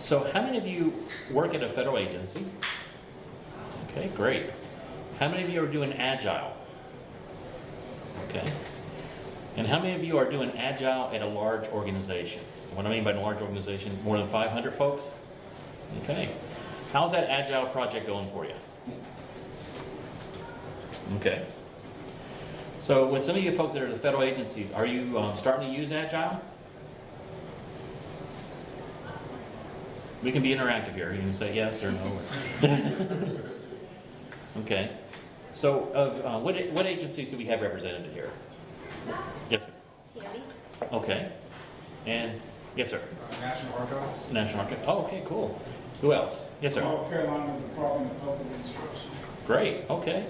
So how many of you work at a federal agency? Okay, great. How many of you are doing Agile? Okay. And how many of you are doing Agile at a large organization? What I mean by a large organization, more than 500 folks? Okay. How's that Agile project going for you? Okay. So with some of you folks that are the federal agencies, are you starting to use Agile? We can be interactive here. You can say yes or no. Okay. So of what agencies do we have represented here? Yes, sir. TW. Okay. And yes, sir. National Archives. National Archives. Oh, okay, cool. Who else? Yes, sir. North Carolina Department of Public Instruction. Great. Okay.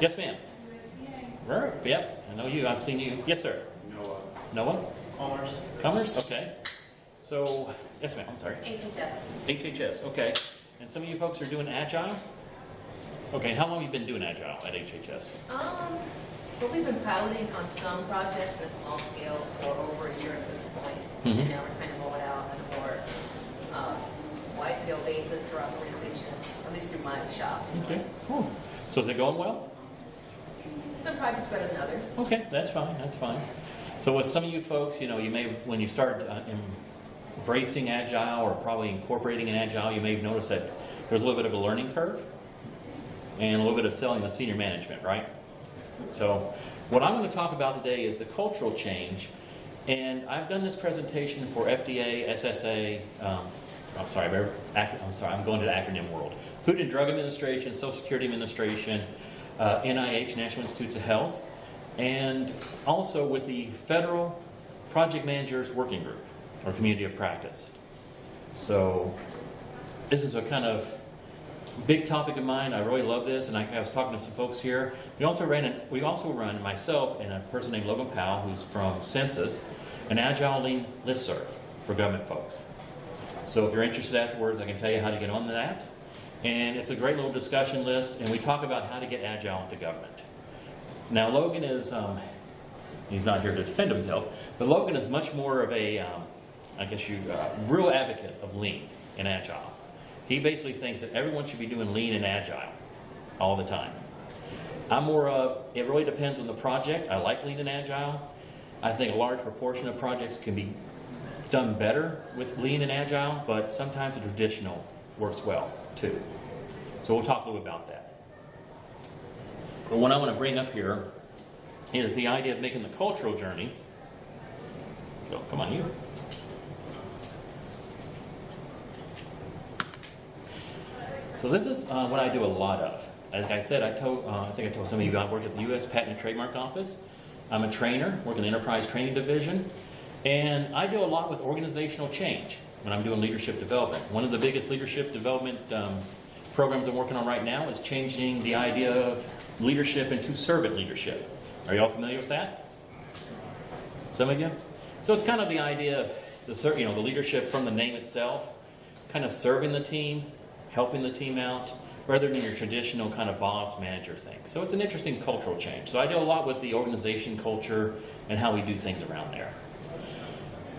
Yes, ma'am. Right. Yep. I know you. I've seen you. Yes, sir. Noah. Noah. Commerce. Commerce. Okay. So yes, ma'am. I'm sorry. HHS. HHS. Okay. And some of you folks are doing Agile. Okay. How long have you been doing Agile at HHS? Well, we've been piloting on some projects at a small scale for over a year at this point. Mhm. And now we're kind of rolling out on a more wide-scale basis throughout the organization, at least through my shop. Okay. Cool. So is it going well? Some projects better than others. Okay, that's fine, that's fine. So with some of you folks, you know, you may, when you start embracing Agile or probably incorporating an Agile, you may have noticed that there's a little bit of a learning curve and a little bit of selling the senior management, right? So what I'm going to talk about today is the cultural change, and I've done this presentation for FDA, SSA, I'm sorry, I'm going to the acronym world. Food and Drug Administration, Social Security Administration, NIH, National Institutes of Health, and also with the Federal Project Managers Working Group, or Community of Practice. So this is a kind of big topic of mine. I really love this, and I was talking to some folks here. We also run myself and a person named Logan Powell, who's from Census, an Agile Lean listserv for government folks. So if you're interested afterwards, I can tell you how to get on that. And it's a great little discussion list, and we talk about how to get Agile into government. Now Logan is, he's not here to defend himself, but Logan is much more of a, real advocate of Lean and Agile. He basically thinks that everyone should be doing Lean and Agile all the time. I'm more of, it really depends on the project. I like Lean and Agile. I think a large proportion of projects can be done better with Lean and Agile, but sometimes the traditional works well too. So we'll talk a little bit about that. But what I want to bring up here is the idea of making the cultural journey. So come on, you. So this is what I do a lot of. Like I said, I think I told some of you I work at the U.S. Patent and Trademark Office. I'm a trainer, work in the Enterprise Training Division, and I do a lot with organizational change when I'm doing leadership development. One of the biggest leadership development programs I'm working on right now is changing the idea of leadership into servant leadership. Are you all familiar with that? Some of you? So it's kind of the idea of the leadership from the name itself, kind of serving the team, helping the team out, rather than your traditional kind of boss manager thing. So it's an interesting cultural change. So I do a lot with the organization culture and how we do things around there.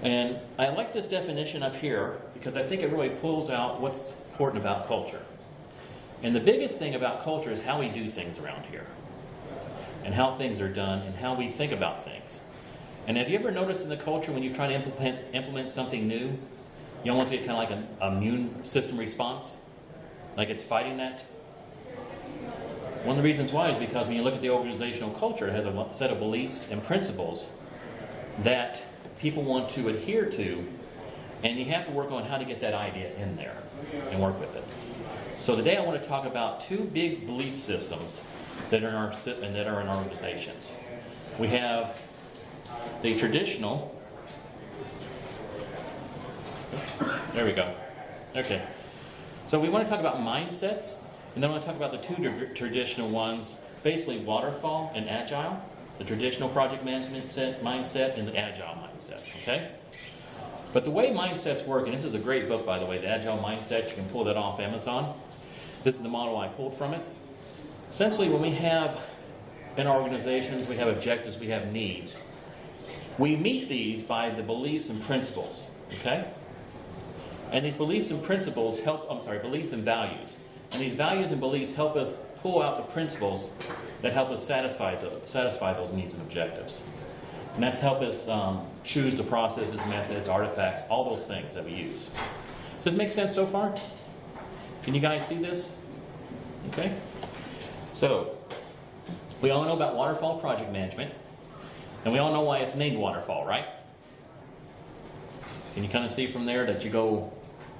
And I like this definition up here because I think it really pulls out what's important about culture. And the biggest thing about culture is how we do things around here, and how things are done, and how we think about things. And have you ever noticed in the culture when you try to implement something new, you almost get kind of like an immune system response? Like it's fighting that? One of the reasons why is because when you look at the organizational culture, it has a set of beliefs and principles that people want to adhere to, and you have to work on how to get that idea in there and work with it. So today I want to talk about two big belief systems that are in our organizations. We have the traditional. There we go. Okay. So we want to talk about mindsets, and then I want to talk about the two traditional ones, basically Waterfall and Agile, the traditional project management mindset and the Agile mindset, okay? But the way mindsets work, and this is a great book, by the way, the Agile Mindset, you can pull that off Amazon. This is the model I pulled from it. Essentially, when we have, in our organizations, we have objectives, we have needs. We meet these by the beliefs and principles, okay? And these beliefs and principles help, beliefs and values. And these values and beliefs help us pull out the principles that help us satisfy those needs and objectives. And that's help us choose the processes, methods, artifacts, all those things that we use. Does this make sense so far? Can you guys see this? Okay. So, we all know about waterfall project management. And we all know why it's named waterfall, right? Can you kind of see from there that you go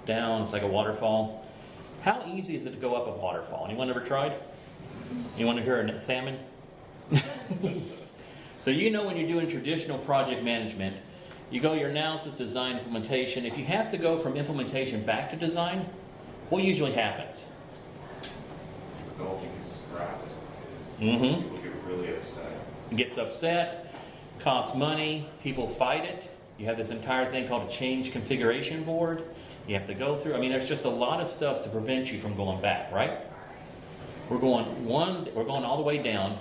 down, it's like a waterfall? How easy is it to go up a waterfall? Anyone ever tried? You want to hear a salmon? So you know when you're doing traditional project management, you go your analysis, design, implementation. If you have to go from implementation back to design, what usually happens? The whole thing gets scrapped. Mm-hmm. People get really upset. Gets upset, costs money, people fight it. You have this entire thing called a change configuration board. You have to go through. I mean, there's just a lot of stuff to prevent you from going back, right? We're going all the way down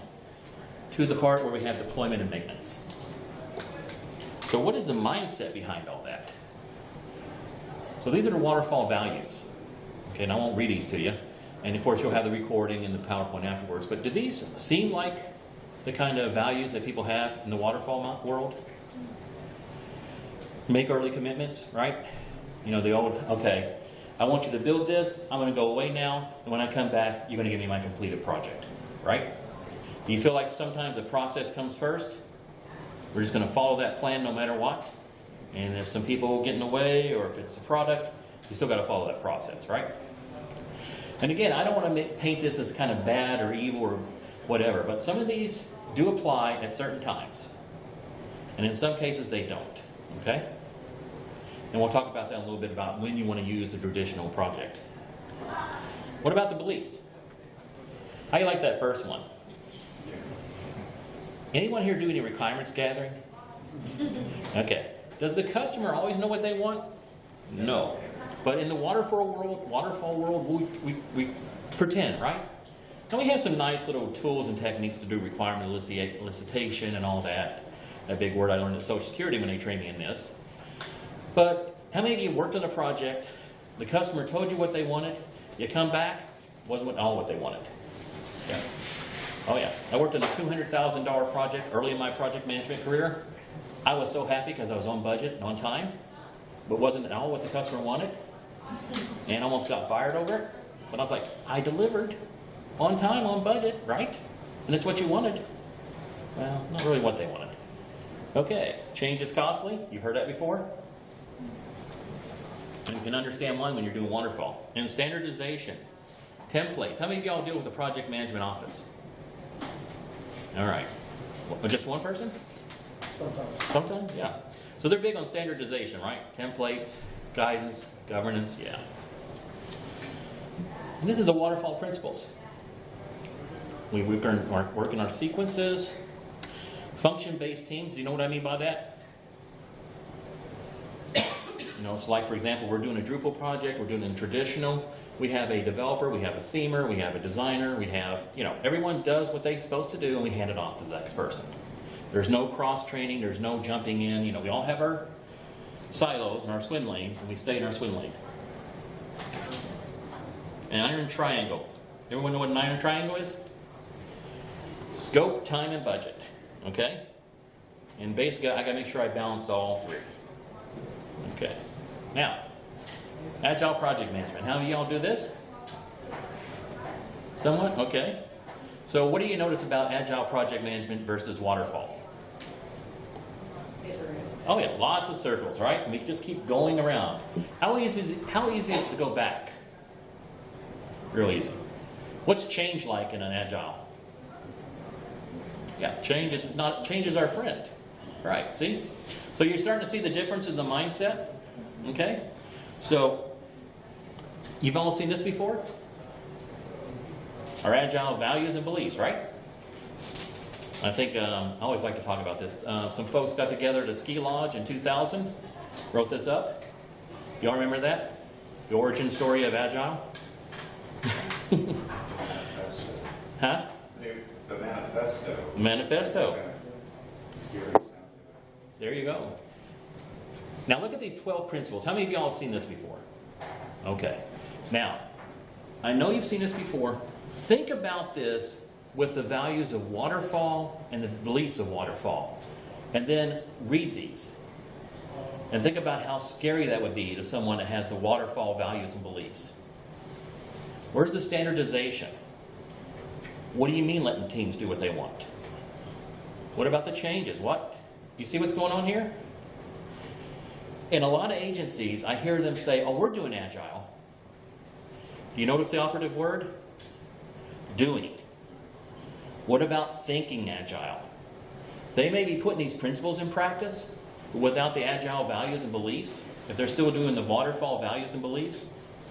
to the part where we have deployment and maintenance. So what is the mindset behind all that? So these are the waterfall values. Okay, and I won't read these to you. And of course you'll have the recording and the PowerPoint afterwards. But do these seem like the kind of values that people have in the waterfall world? Make early commitments, right? You know, the old, okay, I want you to build this, I'm going to go away now, and when I come back, you're going to give me my completed project, right? Do you feel like sometimes the process comes first? We're just going to follow that plan no matter what? And if some people get in the way, or if it's a product, you still got to follow that process, right? And again, I don't want to paint this as kind of bad or evil or whatever, but some of these do apply at certain times. And in some cases, they don't, okay? And we'll talk about that a little bit about when you want to use the traditional project. What about the beliefs? How do you like that first one? Anyone here do any requirements gathering? Okay. Does the customer always know what they want? No. But in the waterfall world, we pretend, right? And we have some nice little tools and techniques to do requirement elicitation and all that. That big word I learned at Social Security when they trained me in this. But how many of you worked on a project, the customer told you what they wanted, you come back, wasn't all what they wanted? Yeah. Oh yeah. I worked on a $200,000 project early in my project management career. I was so happy because I was on budget and on time, but wasn't at all what the customer wanted, and almost got fired over it. But I was like, I delivered on time, on budget, right? And it's what you wanted. Well, not really what they wanted. Okay, change is costly. You've heard that before. And you can understand one when you're doing waterfall. And standardization, templates. How many of y'all deal with the project management office? All right. Well, just one person? Sometimes, yeah. So they're big on standardization, right? Templates, guidance, governance, yeah. And this is the waterfall principles. We work in our sequences. Function-based teams, do you know what I mean by that? You know, it's like, for example, we're doing a Drupal project, we're doing a traditional. We have a developer, we have a themer, we have a designer, we have, you know, everyone does what they're supposed to do and we hand it off to the next person. There's no cross-training, there's no jumping in. You know, we all have our silos and our swim lanes, and we stay in our swim lane. An iron triangle. Everyone know what an iron triangle is? Scope, time, and budget. Okay? And basically, I gotta make sure I balance all three. Okay. Now, Agile project management. How many of y'all do this? Somewhat? Okay. So what do you notice about Agile project management versus Waterfall? Oh yeah, lots of circles, right? And we just keep going around. How easy is it to go back? Real easy. What's change like in an Agile? Yeah, change is our friend. Right, see? So you're starting to see the difference in the mindset? Okay? So, you've all seen this before? Our Agile values and beliefs, right? I think, I always like to talk about this. Some folks got together at a ski lodge in 2000, wrote this up. Y'all remember that? The origin story of Agile? Manifesto. Huh? The manifesto. Manifesto. Scary sound. There you go. Now look at these 12 principles. How many of y'all have seen this before? Okay. Now, I know you've seen this before. Think about this with the values of Waterfall and the beliefs of Waterfall. And then read these. And think about how scary that would be to someone that has the Waterfall values and beliefs. Where's the standardization? What do you mean letting teams do what they want? What about the changes? What? You see what's going on here? In a lot of agencies, I hear them say, oh, we're doing Agile. Do you notice the operative word? Doing. What about thinking Agile? They may be putting these principles in practice, but without the Agile values and beliefs, if they're still doing the Waterfall values and beliefs,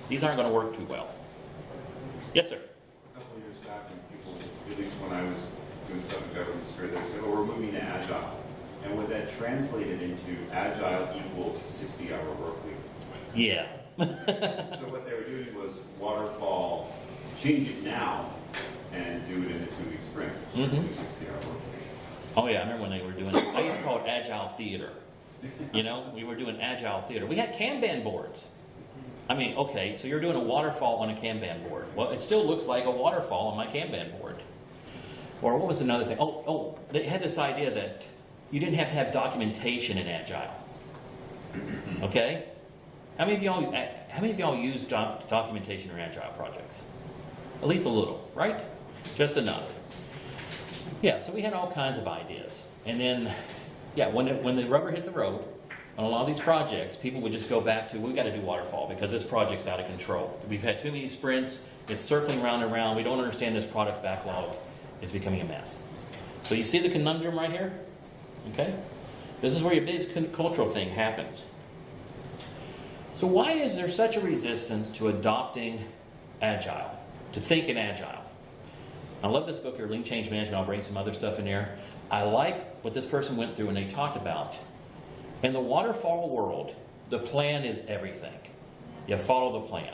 these aren't going to work too well. Yes, sir? A couple of years back, when people, at least when I was doing stuff in government sphere, they said, oh, we're moving to Agile. And what that translated into, Agile equals 60-hour work week. Yeah. So what they were doing was Waterfall, change it now, and do it in a 2-week sprint, which is a 60-hour work week. Oh yeah, I remember when they were doing it. I used to call it Agile Theater. You know, we were doing Agile Theater. We had Kanban boards. I mean, okay, so you're doing a waterfall on a Kanban board. Well, it still looks like a waterfall on my Kanban board. Or what was another thing? Oh, they had this idea that you didn't have to have documentation in Agile. Okay? How many of y'all use documentation in Agile projects? At least a little, right? Just enough. Yeah, so we had all kinds of ideas. And then, yeah, when the rubber hit the road, on a lot of these projects, people would just go back to, we've got to do Waterfall because this project's out of control. We've had too many sprints, it's circling round and round, we don't understand this product backlog, it's becoming a mess. So you see the conundrum right here? Okay? This is where your big cultural thing happens. So why is there such a resistance to adopting Agile, to think in Agile? I love this book here, Lean Change Management. I'll bring some other stuff in there. I like what this person went through and they talked about. In the waterfall world, the plan is everything. You follow the plan.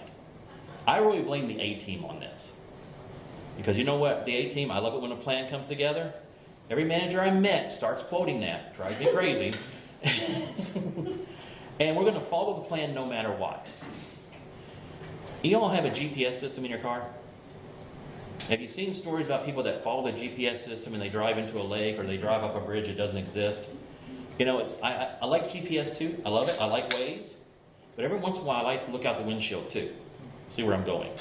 I really blame the A-team on this. Because you know what? The A-team, I love it when a plan comes together. Every manager I met starts quoting that. Drives me crazy. And we're going to follow the plan no matter what. You all have a GPS system in your car? Have you seen stories about people that follow the GPS system and they drive into a lake or they drive off a bridge that doesn't exist? You know, I like GPS too. I love it. I like Waze. But every once in a while, I like to look out the windshield too. See where I'm going.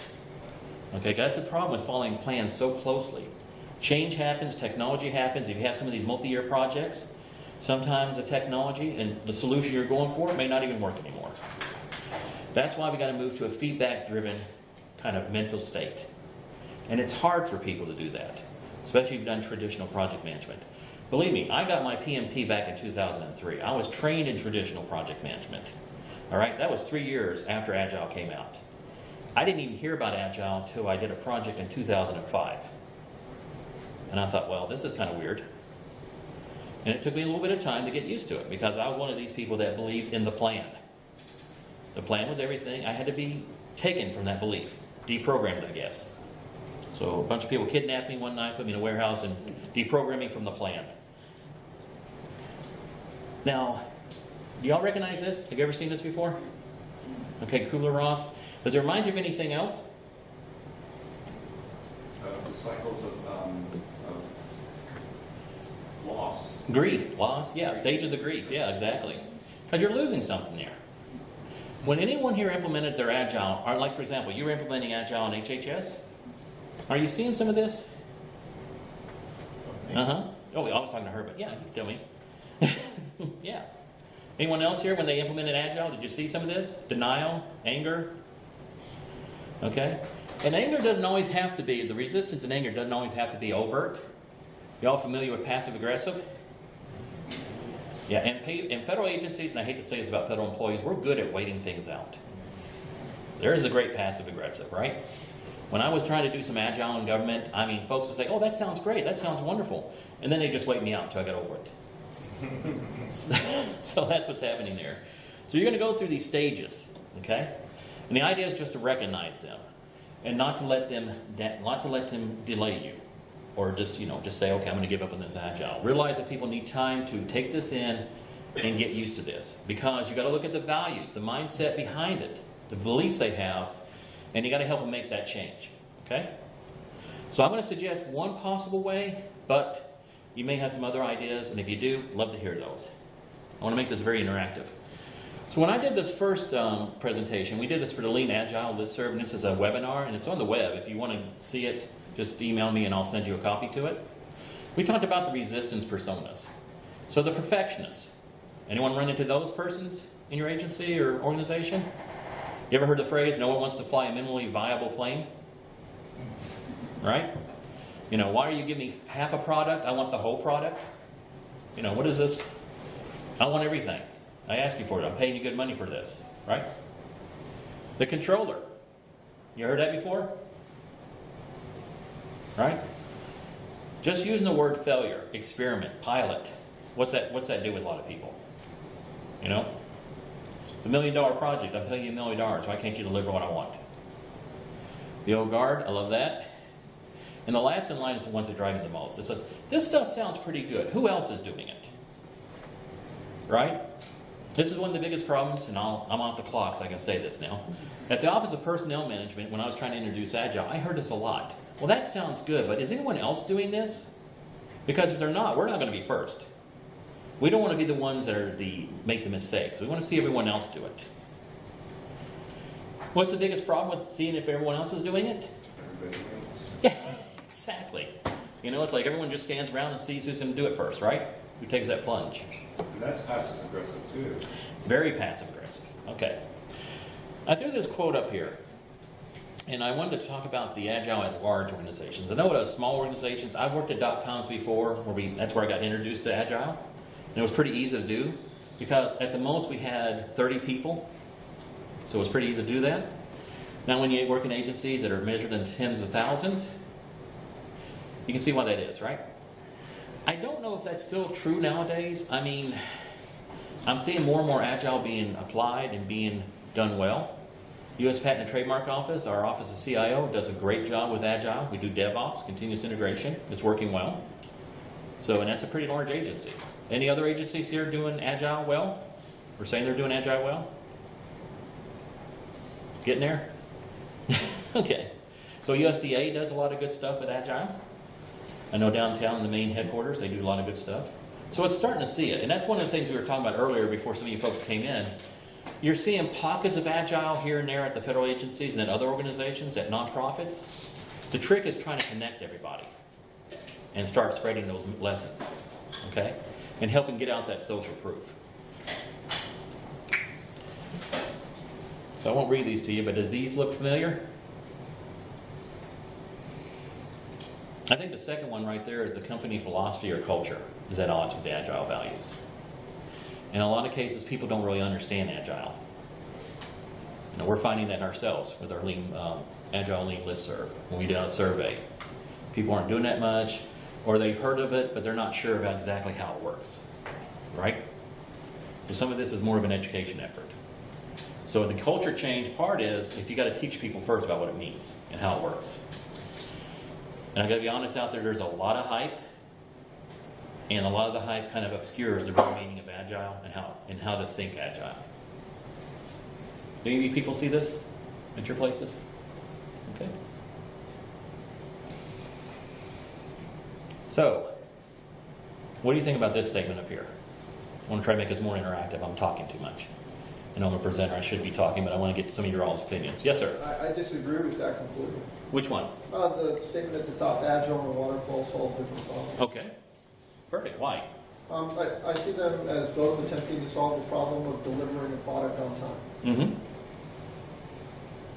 Okay, that's the problem with following plans so closely. Change happens, technology happens. If you have some of these multi-year projects, sometimes the technology and the solution you're going for may not even work anymore. That's why we got to move to a feedback-driven kind of mental state. And it's hard for people to do that, especially if you've done traditional project management. Believe me, I got my PMP back in 2003. I was trained in traditional project management. All right, that was 3 years after Agile came out. I didn't even hear about Agile until I did a project in 2005. And I thought, well, this is kind of weird. And it took me a little bit of time to get used to it because I was one of these people that believed in the plan. The plan was everything. I had to be taken from that belief, deprogrammed, I guess. So a bunch of people kidnapped me one night, put me in a warehouse, and deprogrammed me from the plan. Now, do y'all recognize this? Have you ever seen this before? Okay, Kubler-Rose. Does it remind you of anything else? The cycles of loss. Grief, loss, yeah, stages of grief, yeah, exactly. Because you're losing something there. When anyone here implemented their Agile, or like for example, you were implementing Agile in HHS, are you seeing some of this? Uh-huh. Oh, I was talking to her, but yeah, tell me. Yeah. Anyone else here, when they implemented Agile, did you see some of this? Denial, anger? Okay. And anger doesn't always have to be, the resistance and anger doesn't always have to be overt. You all familiar with passive aggressive? Yeah, and in federal agencies, and I hate to say this about federal employees, we're good at waiting things out. There's the great passive aggressive, right? When I was trying to do some Agile in government, I mean, folks would say, oh, that sounds great, that sounds wonderful. And then they just wait me out until I got over it. So that's what's happening there. So you're going to go through these stages, okay? And the idea is just to recognize them and not to let them delay you. Or just say, okay, I'm going to give up on this Agile. Realize that people need time to take this in and get used to this. Because you've got to look at the values, the mindset behind it. the beliefs they have, and you got to help them make that change. Okay? So I'm going to suggest one possible way, but you may have some other ideas, and if you do, love to hear those. I want to make this very interactive. So when I did this first presentation, we did this for the Lean Agile listserv, and this is a webinar, and it's on the web. If you want to see it, just email me and I'll send you a copy to it. We talked about the resistance personas. So the perfectionists. Anyone run into those persons in your agency or organization? You ever heard the phrase, no one wants to fly a minimally viable plane? Right? You know, why are you giving me half a product? I want the whole product. You know, what is this? I want everything. I ask you for it. I'm paying you good money for this. Right? The controller. You heard that before? Right? Just using the word failure, experiment, pilot. What's that do with a lot of people? You know? It's $1 million project. I'm paying you $1 million. Why can't you deliver what I want? The old guard. I love that. And the last in line is the ones that drive me the most. It says, this stuff sounds pretty good. Who else is doing it? Right? This is one of the biggest problems, and I'm off the clock so I can say this now. At the Office of Personnel Management, when I was trying to introduce Agile, I heard this a lot. Well, that sounds good, but is anyone else doing this? Because if they're not, we're not going to be first. We don't want to be the ones that make the mistakes. We want to see everyone else do it. What's the biggest problem with seeing if everyone else is doing it? Everybody wins. Yeah, exactly. You know, it's like everyone just stands around and sees who's going to do it first, right? Who takes that plunge? And that's passive aggressive too. Very passive aggressive. Okay. I threw this quote up here, and I wanted to talk about the Agile at large organizations. I know at small organizations, I've worked at .coms before, that's where I got introduced to Agile. And it was pretty easy to do, because at the most we had 30 people, so it was pretty easy to do that. Now when you work in agencies that are measured in tens of thousands, you can see why that is, right? I don't know if that's still true nowadays. I mean, I'm seeing more and more Agile being applied and being done well. U.S. Patent and Trademark Office, our Office of CIO, does a great job with Agile. We do DevOps, continuous integration. It's working well. So, and that's a pretty large agency. Any other agencies here doing Agile well? Or saying they're doing Agile well? Getting there? Okay. So USDA does a lot of good stuff with Agile. I know downtown in the main headquarters, they do a lot of good stuff. So it's starting to see it. And that's one of the things we were talking about earlier before some of you folks came in. You're seeing pockets of Agile here and there at the federal agencies and at other organizations, at nonprofits. The trick is trying to connect everybody and start spreading those lessons, okay? And helping get out that social proof. So I won't read these to you, but does these look familiar? I think the second one right there is the company philosophy or culture is at odds with the Agile values. In a lot of cases, people don't really understand Agile. You know, we're finding that ourselves with our Lean, Agile Lean listserv. When we did a survey, people aren't doing that much, or they've heard of it, but they're not sure about exactly how it works, right? So some of this is more of an education effort. So the culture change part is if you got to teach people first about what it means and how it works. And I got to be honest out there, there's a lot of hype, and a lot of the hype kind of obscures the real meaning of Agile and how to think Agile. Do any of you people see this at your places? Okay. So, what do you think about this statement up here? I want to try to make this more interactive. I'm talking too much. And I'm a presenter. I should be talking, but I want to get some of your all's opinions. Yes, sir. I disagree with that completely. Which one? The statement at the top, Agile and Waterfall solve different problems. Okay. Perfect. Why? I see them as both attempting to solve the problem of delivering a product on time. Mm-hmm.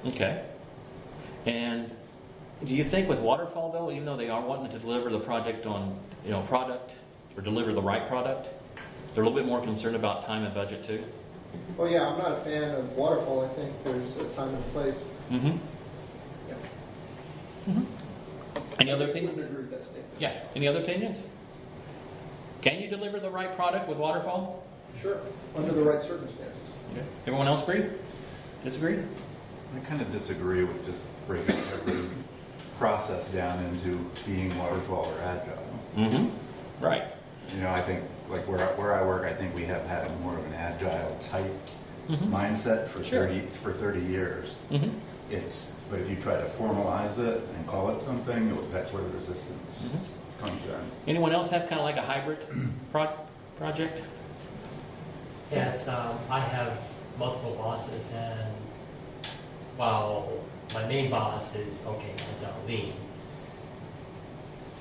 Okay. And do you think with Waterfall, though, even though they are wanting to deliver the project on, product, or deliver the right product, they're a little bit more concerned about time and budget, too? Oh yeah, I'm not a fan of Waterfall. I think there's a time and place. Mm-hmm. Yeah. Mm-hmm. Any other I opinions? wouldn't agree with that statement. Yeah. Any other opinions? Can you deliver the right product with Waterfall? Sure, under the right circumstances. Okay. Everyone else agree? Disagree? I kind of disagree with just breaking every process down into being waterfall or agile. Mm-hmm. Right. I think like where I work, I think we have had more of an agile type mindset for Sure. 30 years. But if you try to formalize it and call it something, that's where the resistance comes in. Anyone else have kind of like a hybrid project? Yeah, it's, I have multiple bosses, and while my main boss is, okay, agile lean,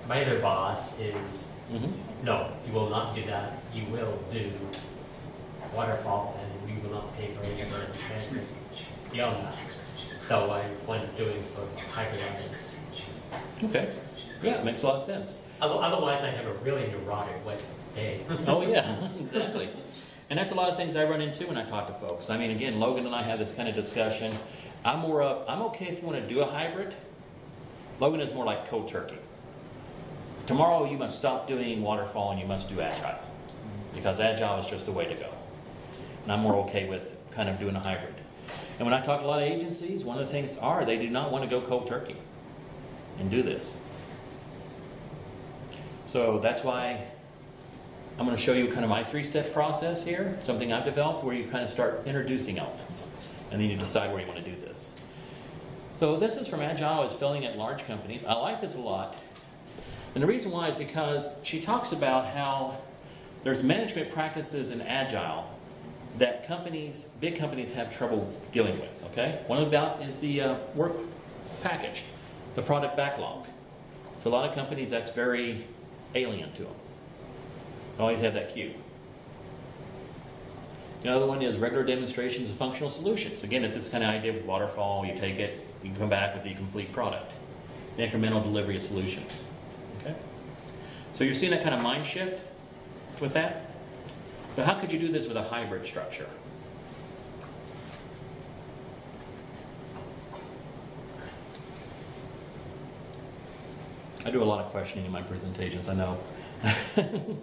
my other boss is, no, you will not do that. You will do waterfall, and we will not pay for any management beyond that. So I went doing sort of hybridized. Okay. Yeah, it makes a lot of sense. Otherwise, I have a really neurotic day. Oh yeah, exactly. And that's a lot of things I run into when I talk to folks. I mean, again, Logan and I have this kind of discussion. I'm okay if you want to do a hybrid. Logan is more like cold turkey. Tomorrow you must stop doing waterfall and you must do agile, because agile is just the way to go. And I'm more okay with kind of doing a hybrid. And when I talk to a lot of agencies, one of the things they do not want to go cold turkey and do this. So that's why I'm going to show you kind of my 3-step process here, something I've developed where you kind of start introducing elements, and then you decide where you want to do this. So this is from Agile is Failing at Large Companies. I like this a lot. And the reason why is because she talks about how there's management practices in Agile that big companies have trouble dealing with, okay? One of them is the work package, the product backlog. For a lot of companies, that's very alien to them. They always have that queue. The other one is regular demonstrations of functional solutions. Again, it's this kind of idea with waterfall. You take it, you can come back with the complete product. The incremental delivery of solutions. Okay? So you're seeing that kind of mind shift with that? So how could you do this with a hybrid structure? I do a lot of questioning in my presentations, I know. You could do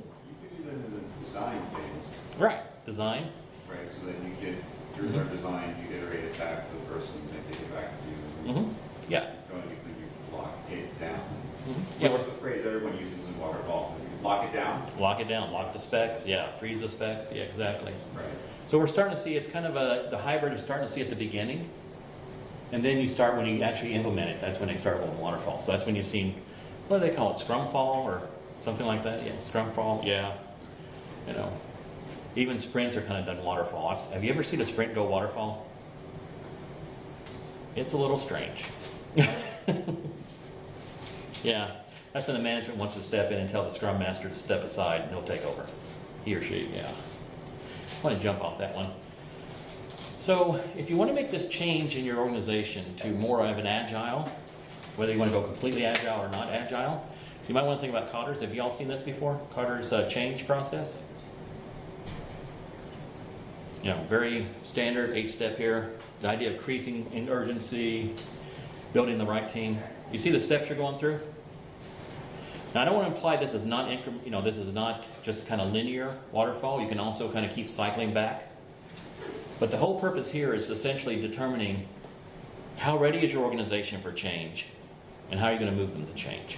that in the design phase, Right, design. right? So that you get, through their design, you iterate it back to the person, they take it back to you. Yeah. Going to you lock it down. Yeah. What's the phrase everyone uses in waterfall? Lock it down? Lock it down, lock the specs, yeah, freeze the specs, yeah, exactly. Right. So we're starting to see, it's kind of the hybrid is starting to see at the beginning, and then you start, when you actually implement it, that's when they start going waterfall. So that's when you've seen, what do they call it, Scrum fall or something like that? Yeah, Scrum fall, yeah. You know, even sprints are kind of done waterfall. Have you ever seen a sprint go waterfall? It's a little strange. Yeah, that's when the management wants to step in and tell the Scrum Master to step aside and he'll take over. He or she, yeah. I want to jump off that one. So if you want to make this change in your organization to more of an agile, whether you want to go completely agile or not agile, you might want to think about Cotter's. Have you all seen this before? Cotter's change process? You know, very standard 8-step here. The idea of increasing in urgency, building the right team. You see the steps you're going through? Now I don't want to imply this is not this is not just kind of linear waterfall. You can also kind of keep cycling back. But the whole purpose here is essentially determining how ready is your organization for change and how are you going to move them to change.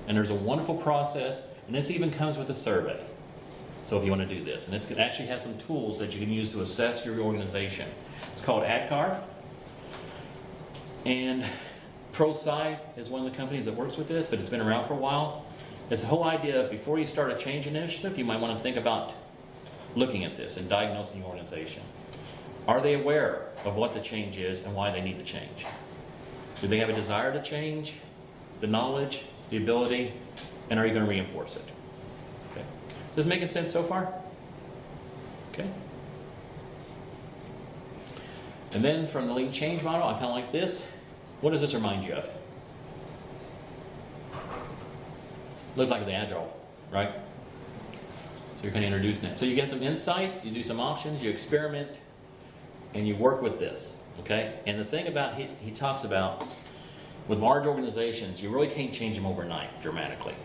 And there's a wonderful process, and this even comes with a survey. So if you want to do this, and it actually has some tools that you can use to assess your organization. It's called AdCard. And ProSci is one of the companies that works with this, but it's been around for a while. It's the whole idea of before you start a change initiative, you might want to think about looking at this and diagnosing your organization. Are they aware of what the change is and why they need to change? Do they have a desire to change, the knowledge, the ability, and are you going to reinforce it? Okay. Is this making sense so far? Okay. And then from the lean change model, I kind of like this. What does this remind you of? Looks like the agile, right? So you're kind of introducing it. So you get some insights, you do some options, you experiment, and you work with this, okay? And the thing about, he talks about, with large organizations, you really can't change them overnight dramatically.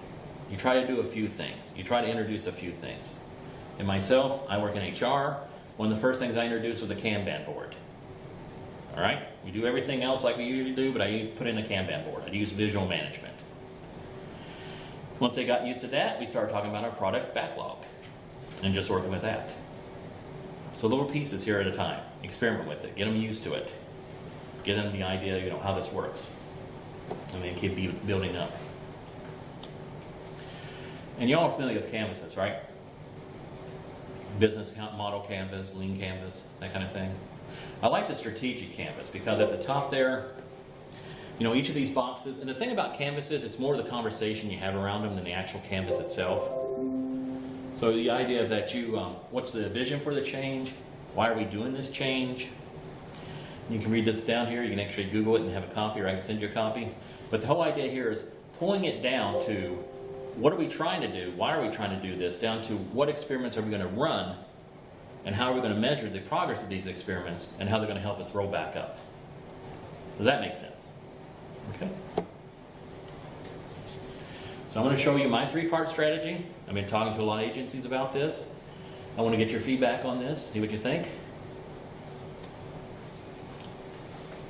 You try to do a few things. You try to introduce a few things. And myself, I work in HR. One of the first things I introduced was a Kanban board. All right? We do everything else like we usually do, but I put in a Kanban board. I use visual management. Once they got used to that, we started talking about our product backlog and just working with that. So little pieces here at a time. Experiment with it. Get them used to it. Get them the idea, you know, how this works. And then keep building up. And y'all are familiar with canvases, right? Business account model canvas, lean canvas, that kind of thing. I like the strategic canvas because at the top there, you know, each of these boxes, and the thing about canvases, it's more the conversation you have around them than the actual canvas itself. So the idea that you, what's the vision for the change? Why are we doing this change? You can read this down here. You can actually Google it and have a copy, or I can send you a copy. But the whole idea here is pulling it down to what are we trying to do? Why are we trying to do this? Down to what experiments are we going to run? And how are we going to measure the progress of these experiments and how they're going to help us roll back up? Does that make sense? Okay. So I'm going to show you my 3-part strategy. I've been talking to a lot of agencies about this. I want to get your feedback on this, see what you think.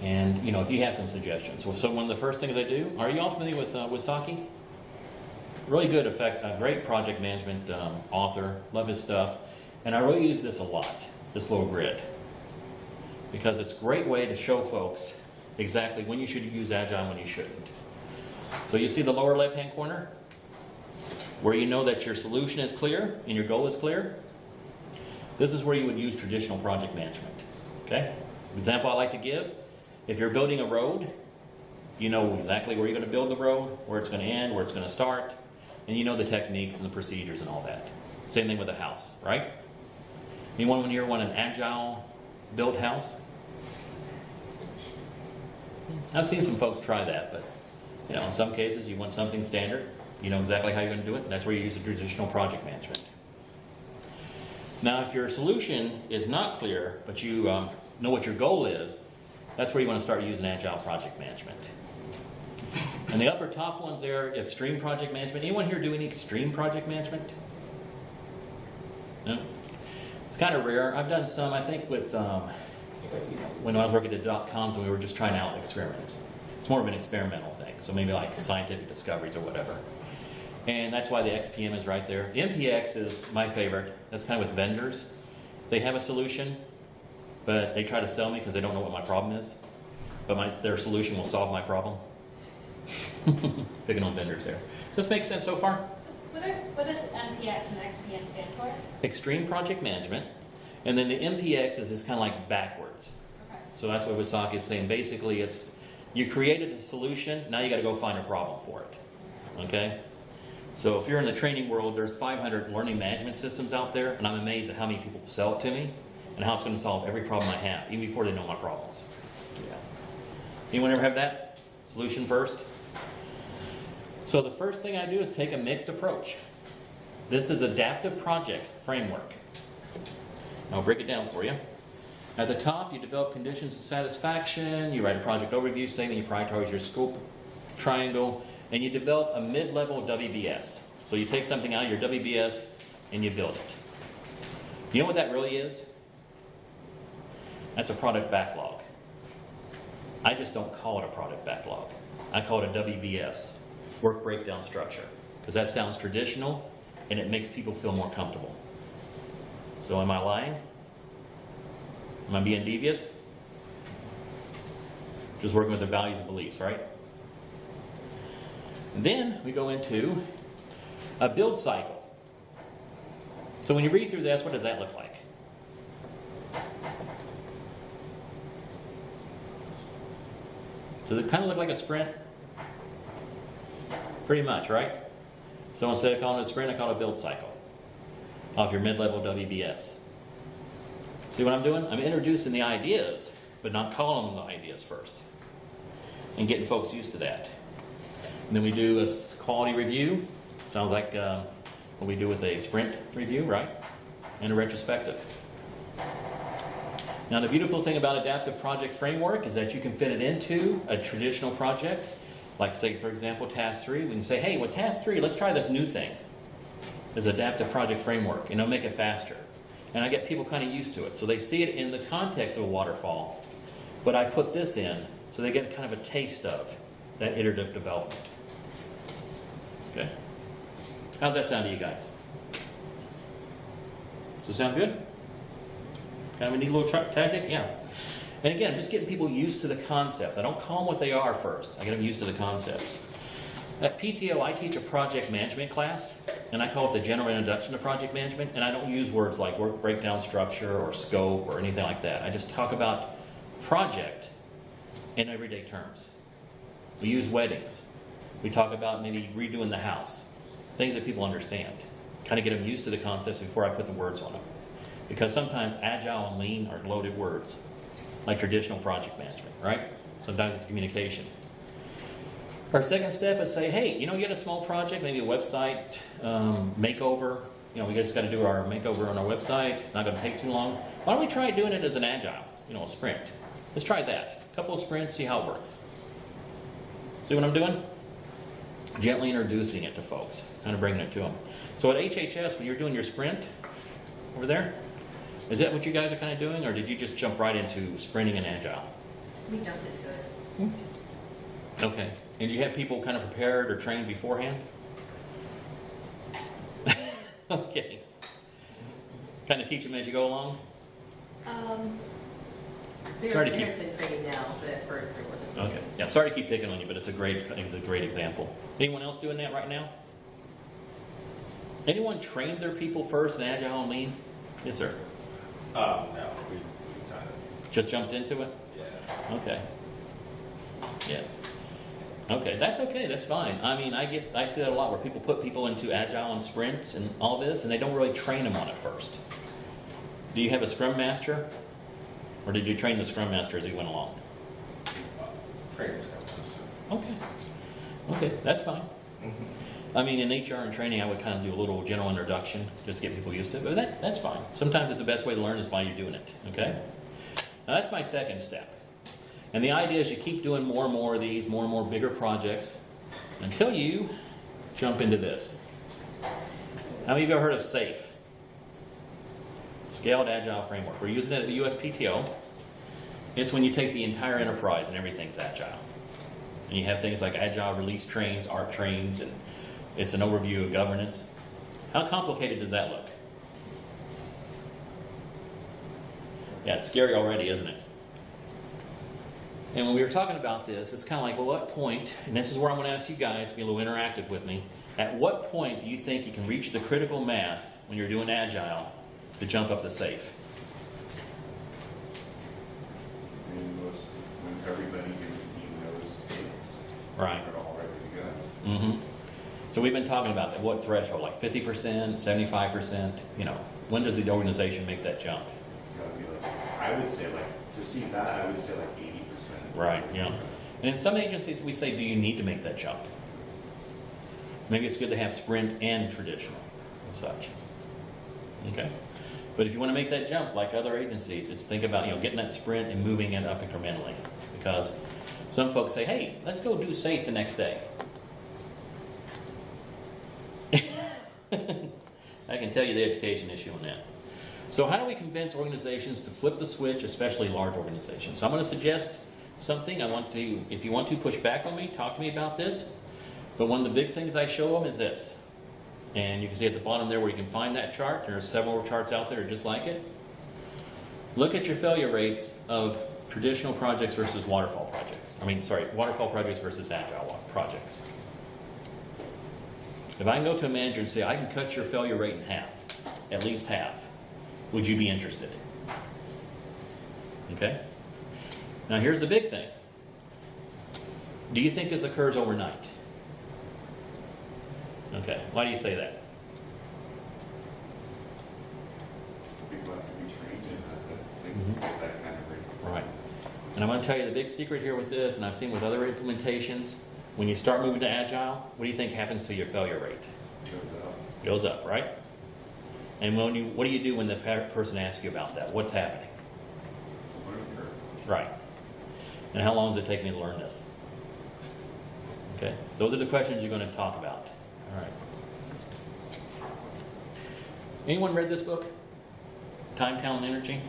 And, you know, if you have some suggestions. So one of the first things I do, are you all familiar with Saki? Really good great project management author, love his stuff. And I really use this a lot, this little grid. Because it's a great way to show folks exactly when you should use Agile and when you shouldn't. So you see the lower left-hand corner? Where you know that your solution is clear and your goal is clear? This is where you would use traditional project management. Okay? Example I like to give, if you're building a road, you know exactly where you're going to build the road, where it's going to end, where it's going to start, and you know the techniques and the procedures and all that. Same thing with a house, right? Anyone here want an agile built house? I've seen some folks try that, but you know, in some cases you want something standard. You know exactly how you're going to do it, and that's where you use the traditional project management. Now, if your solution is not clear, but you know what your goal is, that's where you want to start using Agile project management. And the upper top ones there, extreme project management. Anyone here do any extreme project management? No? It's kind of rare. I've done some, I think, with when I was working at .coms and we were just trying out experiments. It's more of an experimental thing, so maybe like scientific discoveries or whatever. And that's why the XPM is right there. The MPX is my favorite. That's kind of with vendors. They have a solution, but they try to sell me because they don't know what my problem is. But their solution will solve my problem. Picking on vendors there. Does this make sense so far? So what does MPX and XPM stand for? Extreme project management. And then the MPX is kind of like backwards. Okay. So that's what Wasaki is saying. Basically, it's you created a solution, now you got to go find a problem for it. Okay? So if you're in the training world, there's 500 learning management systems out there, and I'm amazed at how many people sell it to me and how it's going to solve every problem I have, even before they know my problems. Yeah. Anyone ever have that? Solution first? So the first thing I do is take a mixed approach. This is adaptive project framework. I'll break it down for you. At the top, you develop conditions of satisfaction, you write a project overview statement, you prioritize your scope triangle, and you develop a mid-level WBS. So you take something out of your WBS and you build it. You know what that really is? That's a product backlog. I just don't call it a product backlog. I call it a WBS, work breakdown structure, because that sounds traditional and it makes people feel more comfortable. So am I lying? Am I being devious? Just working with the values and beliefs, right? And then we go into a build cycle. So when you read through this, what does that look like? Does it kind of look like a sprint? Pretty much, right? So instead of calling it a sprint, I call it a build cycle off your mid-level WBS. See what I'm doing? I'm introducing the ideas, but not calling them the ideas first. And getting folks used to that. And then we do a quality review. Sounds like what we do with a sprint review, right? And a retrospective. Now the beautiful thing about Adaptive Project Framework is that you can fit it into a traditional project. Like say, for example, Task 3. We can say, hey, with Task 3, let's try this new thing. This Adaptive Project Framework, and it'll make it faster. And I get people kind of used to it. So they see it in the context of a waterfall. But I put this in, so they get kind of a taste of that iterative development. Okay? How's that sound to you guys? Does it sound good? Kind of a neat little tactic, yeah. And again, just getting people used to the concepts. I don't call them what they are first. I get them used to the concepts. At PTO, I teach a project management class, and I call it the general introduction to project management, and I don't use words like work breakdown structure or scope or anything like that. I just talk about project in everyday terms. We use weddings. We talk about maybe redoing the house, things that people understand. Kind of get them used to the concepts before I put the words on them. Because sometimes agile and lean are loaded words, like traditional project management, right? Sometimes it's communication. Our second step is say, hey, you get a small project, maybe a website makeover. We just got to do our makeover on our website. It's not going to take too long. Why don't we try doing it as an agile, a sprint? Let's try that. A couple of sprints, see how it works. See what I'm doing? Gently introducing it to folks, kind of bringing it to them. So at HHS, when you're doing your sprint over there, is that what you guys are kind of doing, or did you just jump right into sprinting and agile? We jumped into it. Okay. And did you have people kind of prepared or trained beforehand? Okay. Kind of teach them as you go along? Sorry to keep- There's been training now, but at first there wasn't. Okay. Yeah, sorry to keep picking on you, but it's a great example. Anyone else doing that right now? Anyone trained their people first in Agile and Lean? Yes, sir. No, we kind of, Just jumped into it? yeah. Okay. Yeah. Okay, that's okay, that's fine. I mean, I see that a lot where people put people into Agile and sprints and all this, and they don't really train them on it first. Do you have a Scrum Master? Or did you train the Scrum Master as he went along? Training skills. Okay. Okay, that's fine. I mean, in HR and training, I would kind of do a little general introduction just to get people used to it, but that's fine. Sometimes it's the best way to learn is while you're doing it, okay? Now, that's my second step. And the idea is you keep doing more and more of these, more and more bigger projects, until you jump into this. How many of you have heard of SAFE? Scaled Agile Framework. We're using it at the USPTO. It's when you take the entire enterprise and everything's agile. And you have things like agile release trains, ARC trains, and it's an overview of governance. How complicated does that look? Yeah, it's scary already, isn't it? And when we were talking about this, it's kind of like, well, what point, and this is where I'm going to ask you guys to be a little interactive with me, at what point do you think you can reach the critical mass when you're doing agile to jump up the SAFE? When everybody gives those things. Right. They're all ready to go. Mm-hmm. So we've been talking about that. What threshold? Like 50%, 75%? When does the organization make that jump? It's gotta be I would say to see that, I would say 80%. Right, yeah. And in some agencies, we say, do you need to make that jump? Maybe it's good to have sprint and traditional and such. Okay. But if you want to make that jump, like other agencies, it's think about getting that sprint and moving it up incrementally. Because some folks say, hey, let's go do SAFE the next day. I can tell you the education issue on that. So how do we convince organizations to flip the switch, especially large organizations? So I'm going to suggest something. If you want to push back on me, talk to me about this. But one of the big things I show them is this. And you can see at the bottom there where you can find that chart. There are several charts out there just like it. Look at your failure rates of traditional projects versus waterfall projects. Waterfall projects versus agile projects. If I can go to a manager and say, I can cut your failure rate in half, at least half, would you be interested? Okay? Now here's the big thing. Do you think this occurs overnight? Okay, why do you say that? People have to be trained in that kind of rate. Right. And I'm going to tell you the big secret here with this, and I've seen with other implementations, when you start moving to Agile, what do you think happens to your failure rate? Goes up, right? And what do you do when the person asks you about that? What's happening? Right. And how long does it take me to learn this? Okay. Those are the questions you're going to talk about. All right. Anyone read this book? Time, Talent, Energy?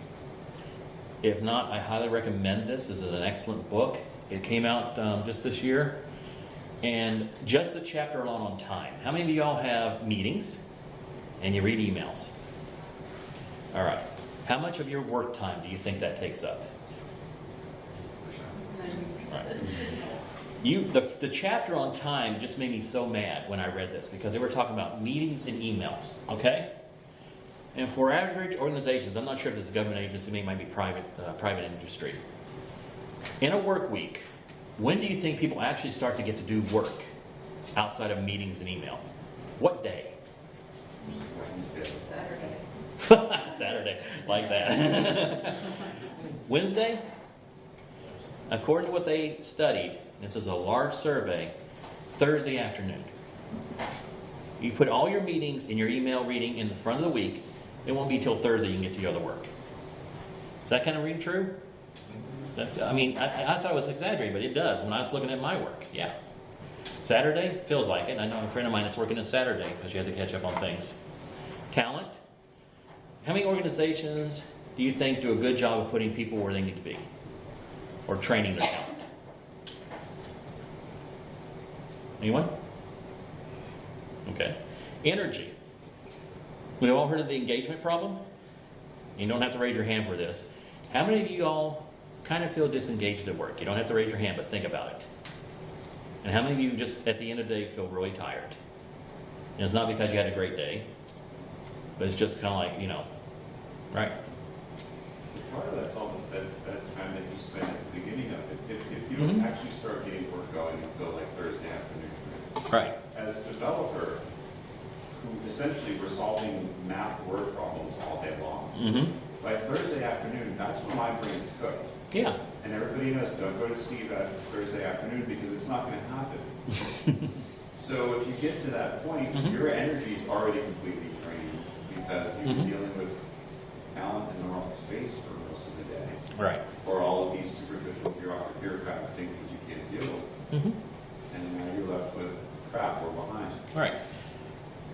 If not, I highly recommend this. This is an excellent book. It came out just this year. And just the chapter alone on time. How many of y'all have meetings and you read emails? All right. How much of your work time do you think that takes up? Right. The chapter on time just made me so mad when I read this because they were talking about meetings and emails, okay? And for average organizations, I'm not sure if this is a government agency, it might be private industry. In a work week, when do you think people actually start to get to do work outside of meetings and email? What day? Saturday. Saturday, like that. Wednesday? According to what they studied, this is a large survey, Thursday afternoon. You put all your meetings and your email reading in the front of the week, it won't be till Thursday you can get to your other work. Does that kind of ring true? I thought it was exaggerated, but it does when I was looking at my work, yeah. Saturday, feels like it. I know a friend of mine that's working on Saturday because you have to catch up on things. Talent. How many organizations do you think do a good job of putting people where they need to be? Or training their talent? Anyone? Okay. Energy. We've all heard of the engagement problem. You don't have to raise your hand for this. How many of you all kind of feel disengaged at work? You don't have to raise your hand, but think about it. And how many of you just at the end of the day feel really tired? And it's not because you had a great day, but it's just kind of like, right? Part of that's all that time that you spend at the beginning of it. If you don't actually start getting work going until like Thursday afternoon, Right. as a developer, who essentially we're solving math word problems all day long. Mm-hmm. By Thursday afternoon, that's when my brain is cooked. Yeah. And everybody knows, don't go to Steve at Thursday afternoon because it's not going to happen. So if you get to that point, your energy is already completely drained because you're dealing with talent in the wrong space for most of the day. Right. Or all of these superficial bureaucratic things that you can't deal with. And now you're left with crap or behind. Right.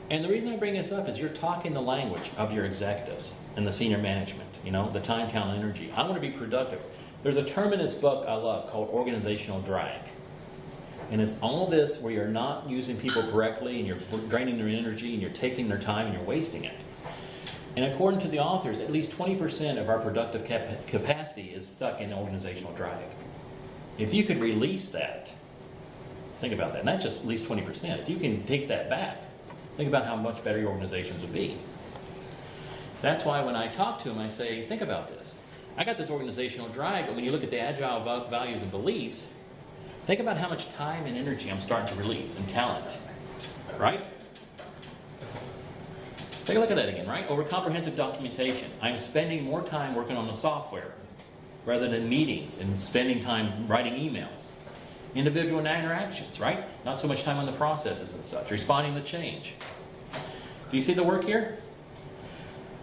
And the reason I bring this up is you're talking the language of your executives and the senior management, the time, talent, energy. I want to be productive. There's a term in this book I love called organizational drag. And it's all this where you're not using people correctly and you're draining their energy and you're taking their time and you're wasting it. And according to the authors, at least 20% of our productive capacity is stuck in organizational drag. If you could release that, think about that. And that's just at least 20%. If you can take that back, think about how much better your organizations would be. That's why when I talk to them, I say, think about this. I got this organizational drag, but when you look at the agile values and beliefs, think about how much time and energy I'm starting to release and talent, right? Take a look at that again, right? Over comprehensive documentation, I'm spending more time working on the software rather than meetings and spending time writing emails. Individual interactions, right? Not so much time on the processes and such. Responding to change. Do you see the work here?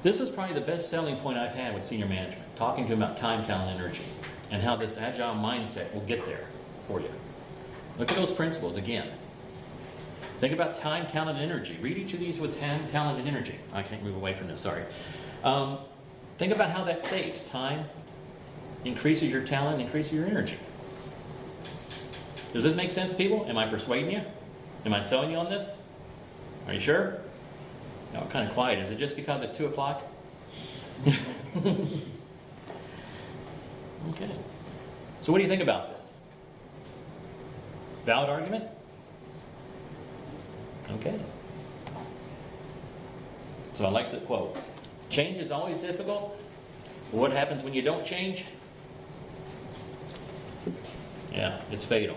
This is probably the best selling point I've had with senior management, talking to them about time, talent, energy, and how this agile mindset will get there for you. Look at those principles again. Think about time, talent, and energy. Read each of these with time, talent, and energy. I can't move away from this, sorry. Think about how that saves time, increases your talent, increases your energy. Does this make sense, people? Am I persuading you? Am I selling you on this? Are you sure? No, I'm kind of quiet. Is it just because it's 2 o'clock? Okay. So what do you think about this? Valid argument? Okay. So I like the quote. Change is always difficult. But what happens when you don't change? Yeah, it's fatal.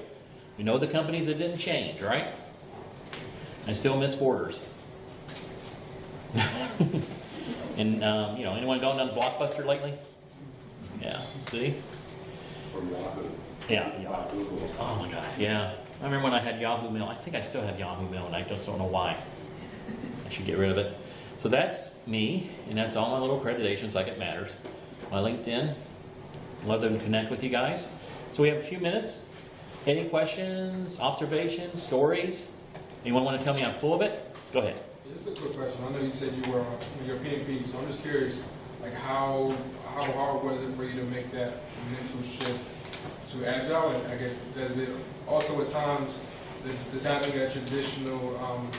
You know the companies that didn't change, right? And still miss orders. And anyone gone down Blockbuster lately? Yeah. See? Or Yahoo. Yeah. Yahoo. Oh my gosh. Yeah. I remember when I had Yahoo Mail. I think I still have Yahoo Mail, and I just don't know why. I should get rid of it. So that's me, and that's all my little accreditations like it matters. My LinkedIn. Love to connect with you guys. So we have a few minutes. Any questions, observations, stories? Anyone want to tell me I'm full of it? Go ahead. Just a quick question. I know you said you were your PMP, so I'm just curious, like how hard was it for you to make that mental shift to agile? And I guess does it also at times does having a traditional outlook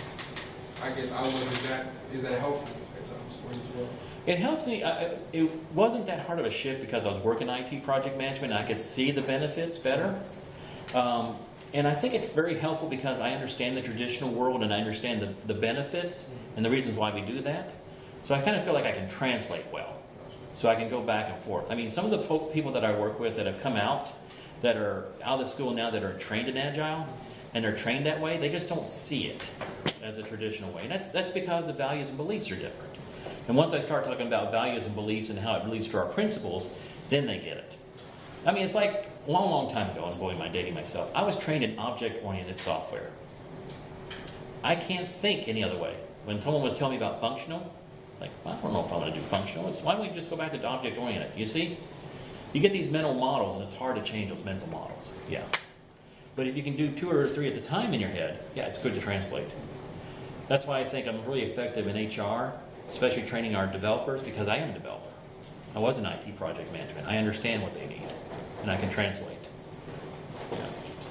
is that helpful at times for you as well? It helps me. It wasn't that hard of a shift because I was working IT project management and I could see the benefits better. And I think it's very helpful because I understand the traditional world and I understand the benefits and the reasons why we do that. So I kind of feel like I can translate well. So I can go back and forth. I mean, some of the people that I work with that have come out, that are out of school now, that are trained in Agile, and they're trained that way, they just don't see it as a traditional way. And that's because the values and beliefs are different. And once I start talking about values and beliefs and how it leads to our principles, then they get it. I mean, it's like a long, long time ago, and boy, am I dating myself, I was trained in object-oriented software. I can't think any other way. When someone was telling me about functional, like, well, I don't know if I want to do functional. Why don't we just go back to object-oriented? You see? You get these mental models, and it's hard to change those mental models. Yeah. But if you can do 2 or 3 at a time in your head, yeah, it's good to translate. That's why I think I'm really effective in HR, especially training our developers, because I am a developer. I was in IT project management. I understand what they need, and I can translate. Yeah.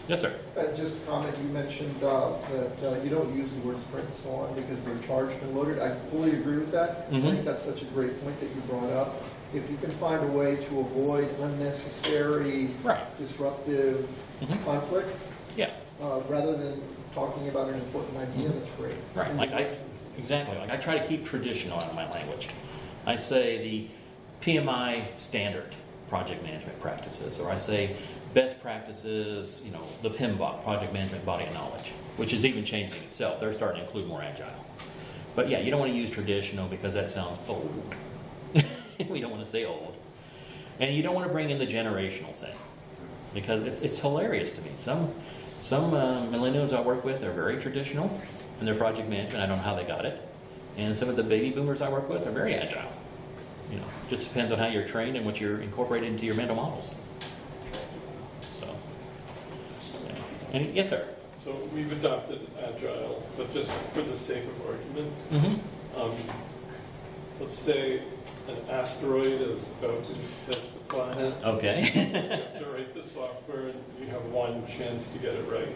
Yes, sir. Just a comment, you mentioned that you don't use the word sprint and so on because they're charged and loaded. I fully agree with that. I think that's such a great point that you brought up. If you can find a way to avoid unnecessary, disruptive conflict, rather than talking about an important idea, that's great. Right, exactly. Like I try to keep traditional out of my language. I say the PMI standard project management practices, or I say best practices, you know, the PMBOK, project management body of knowledge, which is even changing itself. They're starting to include more agile. But yeah, you don't want to use traditional because that sounds old. We don't want to say old. And you don't want to bring in the generational thing because it's hilarious to me. Some millennials I work with are very traditional in their project management. I don't know how they got it. And some of the baby boomers I work with are very agile. You know, just depends on how you're trained and what you're incorporating into your mental models. So, yeah. And yes, sir. So we've adopted Agile, but just for the sake of argument, let's say an asteroid is about to hit the planet. Okay. You have to write the software, and you have one chance to get it right.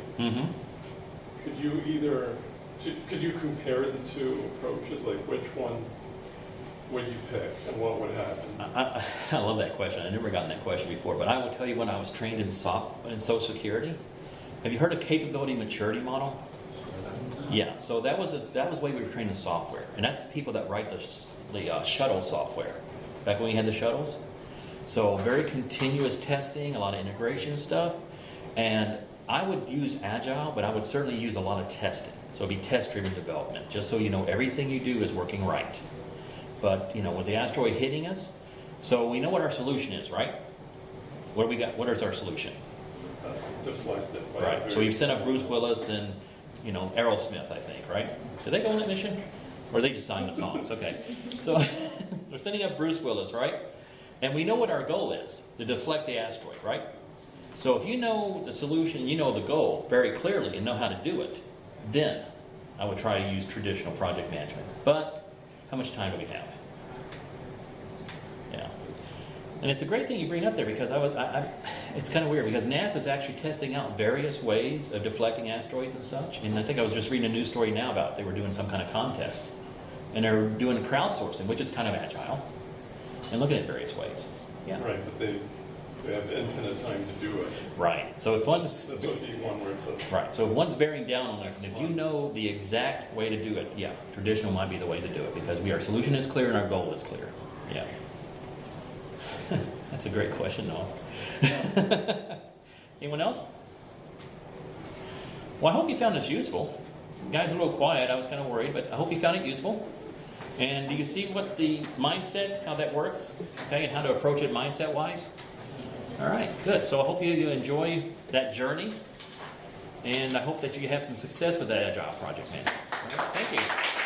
Could you compare the two approaches? Like, which one would you pick, and what would happen? I love that question. I've never gotten that question before, but I will tell you when I was trained in social security. Have you heard of capability maturity model? Yeah. So that was the way we were trained in software, and that's the people that write the shuttle software. Back when we had the shuttles. So very continuous testing, a lot of integration stuff, and I would use Agile, but I would certainly use a lot of testing. So it'd be test-driven development, just so you know everything you do is working right. But you know, with the asteroid hitting us, so we know what our solution is, right? What do we got? What is our solution? Deflect it. Right. So we sent up Bruce Willis and Aerosmith, I think, right? Did they go on that mission? Or they just sang the songs? Okay. So we're sending up Bruce Willis, right? And we know what our goal is, to deflect the asteroid, right? So if you know the solution, you know the goal very clearly and know how to do it, then I would try to use traditional project management. But how much time do we have? Yeah. And it's a great thing you bring up there because it's kind of weird because NASA's actually testing out various ways of deflecting asteroids and such. And I think I was just reading a news story now about they were doing some kind of contest. And they're doing crowdsourcing, which is kind of agile, and looking at various ways. Yeah. Right, but they have infinite time to do it. Right. So if one's That's what the one where it says. right. So if one's bearing down on us, and if you know the exact way to do it, yeah, traditional might be the way to do it because our solution is clear and our goal is clear. Yeah. That's a great question, though. Anyone else? Well, I hope you found this useful. You guys are a little quiet. I was kind of worried, but I hope you found it useful. And do you see what the mindset, how that works? Okay, and how to approach it mindset-wise? All right, good. So I hope you enjoy that journey. And I hope that you have some success with that Agile project management. All right, thank you.